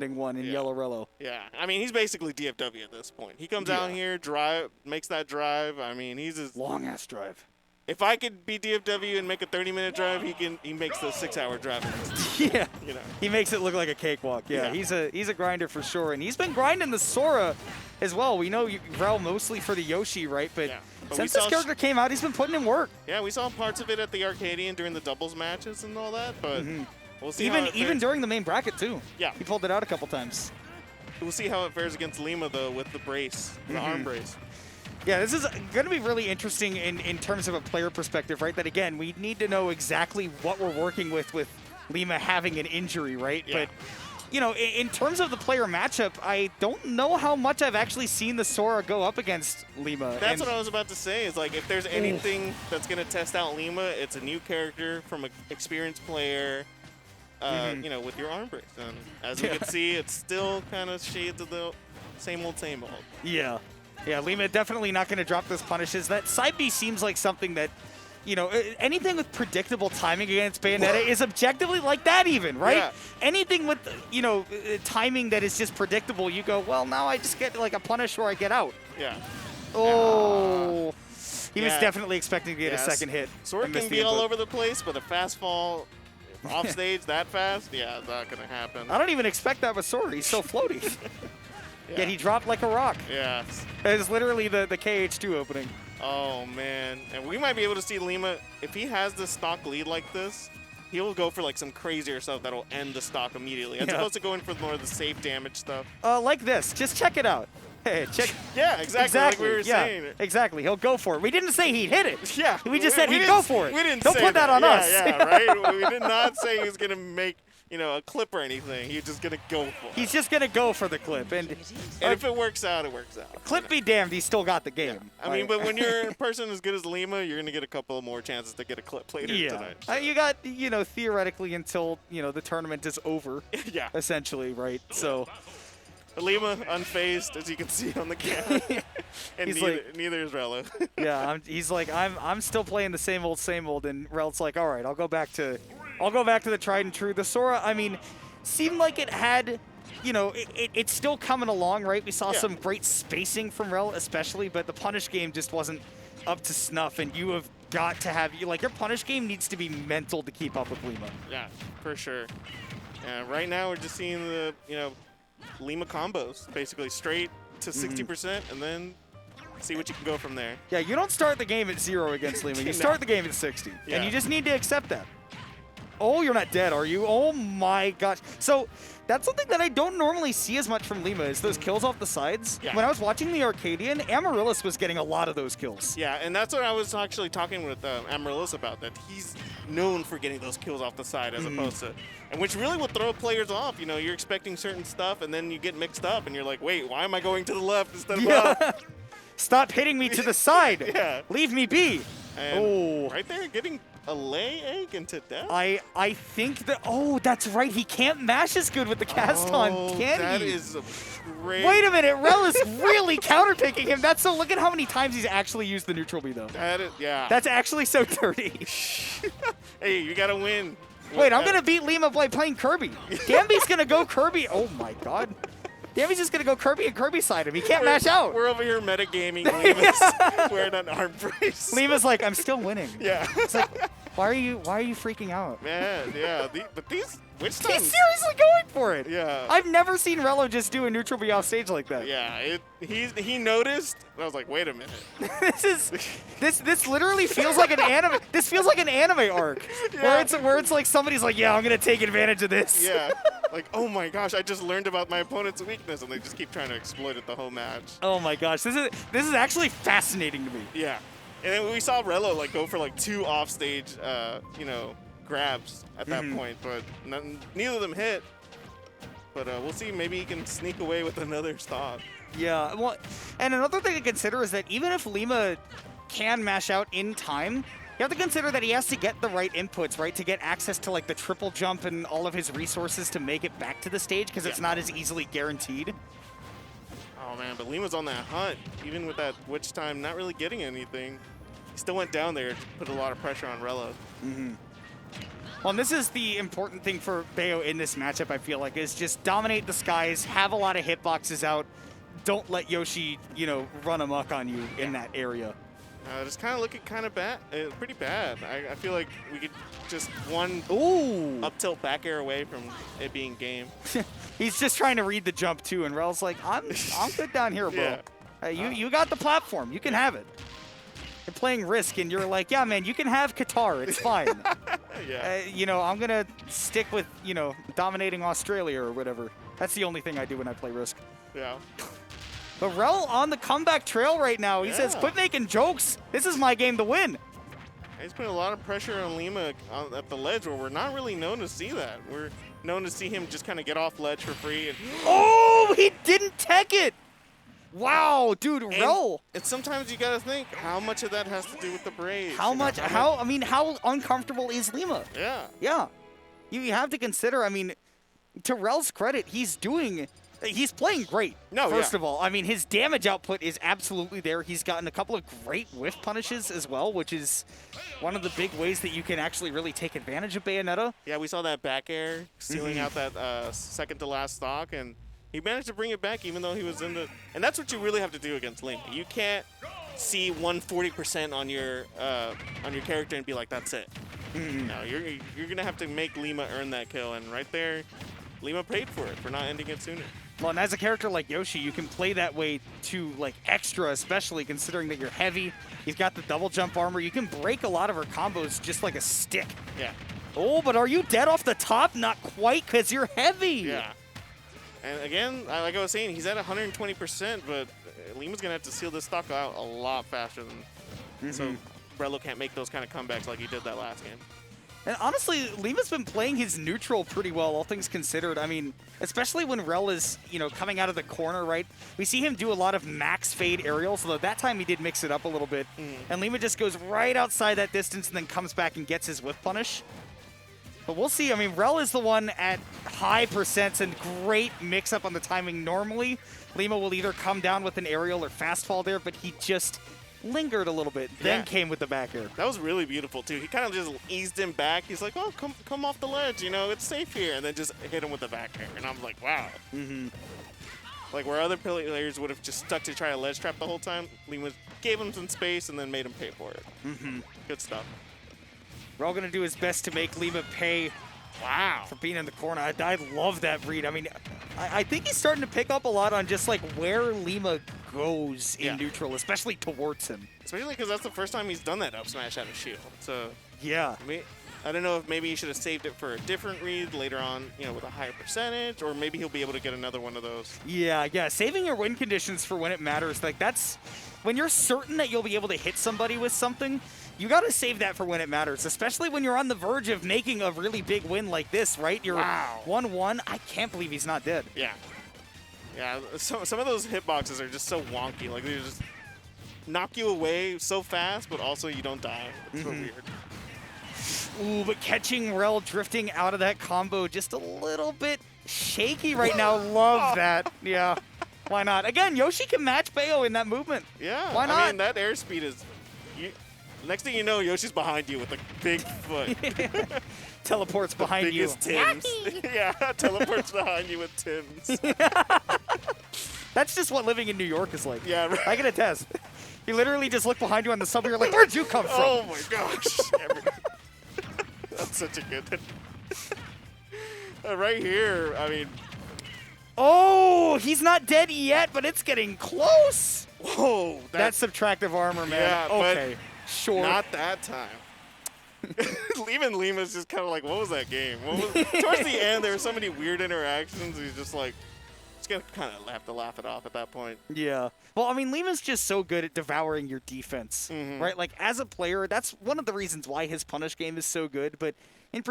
one in YellowRello. Yeah, I mean, he's basically DFW at this point. He comes out here, makes that drive. I mean, he's as long-ass drive. If I could be DFW and make a 30-minute drive, he makes the 6-hour drive. Yeah, you know, he makes it look like a cakewalk. Yeah, he's a grinder for sure, and he's been grinding the Sora as well. We know Rel mostly for the Yoshi, right? But since this character came out, he's been putting in work. Yeah, we saw parts of it at the Arcadian during the doubles matches and all that, but we'll see. Even during the main bracket too. Yeah, he pulled it out a couple times. We'll see how it fares against Lima though with the brace, the arm brace. Yeah, this is going to be really interesting in terms of a player perspective, right? That, again, we need to know exactly what we're working with Lima having an injury, right? Yeah. But, you know, in terms of the player matchup, I don't know how much I've actually seen the Sora go up against Lima. That's what I was about to say, is like if there's anything that's going to test out Lima, it's a new character from an experienced player, you know, with your arm brace. And as you can see, it's still kind of shades of the same old, same old. Yeah. Yeah, Lima definitely not going to drop those punishes. That side B seems like something that, you know, anything with predictable timing against Bayonetta is objectively like that even, right? Yeah. Anything with, you know, timing that is just predictable, you go, well, now I just get like a punish or I get out. Yeah. Oh. He was definitely expecting to get a second hit. Sora can be all over the place, but a fast fall off stage that fast, it's not going to happen. I don't even expect that with Sora. He's so floaty. Yet he dropped like a rock. Yeah. It's literally the KH2 opening. Oh, man. And we might be able to see Lima, if he has the stock lead like this, he'll go for like some crazier stuff that'll end the stock immediately, as opposed to going for more of the safe damage stuff. Like this. Just check it out. Hey, check. Yeah, exactly. Like we were saying. Exactly. He'll go for it. We didn't say he'd hit it. Yeah. We just said he'd go for it. We didn't Don't say put that on us. Yeah, right? We did not say he was going to make, you know, a clip or anything. He's just going to go for it. He's just going to go for the clip. And if it works out, it works out. Clip be damned, he still got the game. Yeah. I mean, but when you're a person as good as Lima, you're going to get a couple more chances to get a clip later tonight. You got, you know, theoretically until, you know, the tournament is over. Yeah. Essentially, right? So. Lima unfazed, as you can see on the camera, and neither is Rello. Yeah, he's like, I'm still playing the same old, and Rel's like, all right, I'll go back to the tried and true. The Sora, I mean, seemed like it had, you know, it's still coming along, right? We saw some great spacing from Rel, especially, but the punish game just wasn't up to snuff, and you have got to have, like, your punish game needs to be mental to keep up with Lima. Yeah, for sure. And right now we're just seeing the, you know, Lima combos, basically straight to 60%, and then see what you can go from there. Yeah, you don't start the game at 0 against Lima. You start the game at 60, and you just need to accept that. Oh, you're not dead, are you? Oh my gosh. So that's something that I don't normally see as much from Lima, is those kills off the sides. Yeah. When I was watching the Arcadian, Amaryllis was getting a lot of those kills. Yeah, and that's what I was actually talking with Amaryllis about, that he's known for getting those kills off the side as opposed to, and which really will throw players off. You know, you're expecting certain stuff, and then you get mixed up, and you're like, wait, why am I going to the left instead of up? Stop hitting me to the side. Yeah. Leave me be. And right there, getting a lay egg into death? I think that, that's right. He can't mash as good with the cast on, can he? That is a great... Wait a minute. Rel is really counterpicking him. Look at how many times he's actually used the neutral B, though. That is, yeah. That's actually so dirty. Hey, you got to win. Wait, I'm going to beat Lima by playing Kirby. Damby's going to go Kirby. Oh, my God. Damby's just going to go Kirby and Kirby side him. He can't mash out. We're over here metagaming. Lima's wearing an arm brace. Lima's like, I'm still winning. Yeah. It's like, why are you freaking out? Man, yeah. But these, which times? He's seriously going for it. Yeah. I've never seen Rello just do a neutral B off stage like that. Yeah. He noticed. I was like, wait a minute. this literally feels like an anime. This feels like an anime arc where it's like somebody's like, yeah, I'm gonna take advantage of this. Yeah. Like, oh my gosh, I just learned about my opponent's weakness, and they just keep trying to exploit it the whole match. Oh my gosh, this is actually fascinating to me. Yeah. And then we saw Rello like go for like 2 offstage, you know, grabs at that point, but neither of them hit. But we'll see. Maybe he can sneak away with another stock. Yeah. Well, and another thing to consider is that even if Lima can mash out in time, you have to consider that he has to get the right inputs, right, to get access to like the triple jump and all of his resources to make it back to the stage, because it's not as easily guaranteed. Oh man, but Lima's on that hunt, even with that witch time not really getting anything. He still went down there to put a lot of pressure on Rello. Well, and this is the important thing for Bayo in this matchup, I feel like, is just dominate the skies, have a lot of hitboxes out. Don't let Yoshi, you know, run amok on you in that area. It's kind of looking kind of bad, pretty bad. I feel like we could just one up tilt back air away from it being game. He's just trying to read the jump too, and Rel's like, I'm good down here, bro. Yeah. You got the platform, you can have it. You're playing Risk, and you're like, yeah, man, you can have Qatar, it's fine. Yeah. You know, I'm gonna stick with, you know, dominating Australia or whatever. That's the only thing I do when I play Risk. Yeah. But Rel on the comeback trail right now. He says, quit making jokes. This is my game to win. He's putting a lot of pressure on Lima at the ledge where we're not really known to see that. We're known to see him just kind of get off ledge for free. And oh, he didn't tech it. Wow, dude, Rel. And sometimes you got to think how much of that has to do with the braids. How much, I mean, how uncomfortable is Lima? Yeah. Yeah. You have to consider, I mean, to Rel's credit, he's playing great. First of all, I mean, his damage output is absolutely there. He's gotten a couple of great whiff punishes as well, which is one of the big ways that you can actually really take advantage of Bayonetta. Yeah, we saw that back air sealing out that second to last stock, and he managed to bring it back even though he was in the... And that's what you really have to do against Lima. You can't see 140% on your character and be like, that's it. No, you're going to have to make Lima earn that kill, and right there, Lima paid for it, for not ending it sooner. Well, and as a character like Yoshi, you can play that way to, like, extra, especially considering that you're heavy. You've got the double jump armor. You can break a lot of her combos just like a stick. Yeah. Oh, but are you dead off the top? Not quite, because you're heavy. Yeah. And again, like I was saying, he's at 120%, but Lima's going to have to seal this stock out a lot faster than... So Rello can't make those kind of comebacks like he did that last game. And honestly, Lima's been playing his neutral pretty well, all things considered. I mean, especially when Rel is, you know, coming out of the corner, right? We see him do a lot of max fade aerials, although that time he did mix it up a little bit. And Lima just goes right outside that distance and then comes back and gets his whip punish. But we'll see. I mean, Rel is the one at high percents and great mix-up on the timing. Normally, Lima will either come down with an aerial or fast fall there, but he just lingered a little bit, then came with the back air. That was really beautiful, too. He kind of just eased him back. He's like, oh, come off the ledge, you know, it's safe here. And then just hit him with the back air. And I'm like, wow. Like, where other players would have just stuck to try a ledge trap the whole time, Lima gave him some space and then made him pay for it. Good stuff. We're all going to do his best to make Lima pay for being in the corner. I love that read. I mean, I think he's starting to pick up a lot on just, like, where Lima goes in neutral, especially towards him. Especially because that's the first time he's done that up smash out of shield. So, yeah. I don't know if maybe he should have saved it for a different read later on, you know, with a higher percentage, or maybe he'll be able to get another one of those. Yeah. Saving your win conditions for when it matters, like, that's when you're certain that you'll be able to hit somebody with something. You got to save that for when it matters, especially when you're on the verge of making a really big win like this, right? You're 1-1. I can't believe he's not dead. Yeah. Yeah, some of those hitboxes are just so wonky. Like, they just knock you away so fast, but also you don't die. It's so weird. Ooh, but catching Rel drifting out of that combo just a little bit shaky right now. Love that. Yeah. Why not? Again, Yoshi can match Bayo in that movement. Yeah. Why not? I mean, that airspeed is... Next thing you know, Yoshi's behind you with a big foot. Teleports behind you. Tims. Yeah, teleports behind you with Tims. That's just what living in New York is like. Yeah, right. I can attest. You literally just look behind you on the subway, you're like, where'd you come from? Oh my gosh. That's such a good right here, I mean... Oh, he's not dead yet, but it's getting close. Whoa. That's subtractive armor, man. Yeah, okay, sure. Not that time. Even Lima's just kind of like, what was that game? Towards the end, there were so many weird interactions. He's just like, he's going to kind of have to laugh it off at that point. Yeah. Well, I mean, Lima's just so good at devouring your defense, right? Like, as a player, that's one of the reasons why his punish game is so good. But in particular,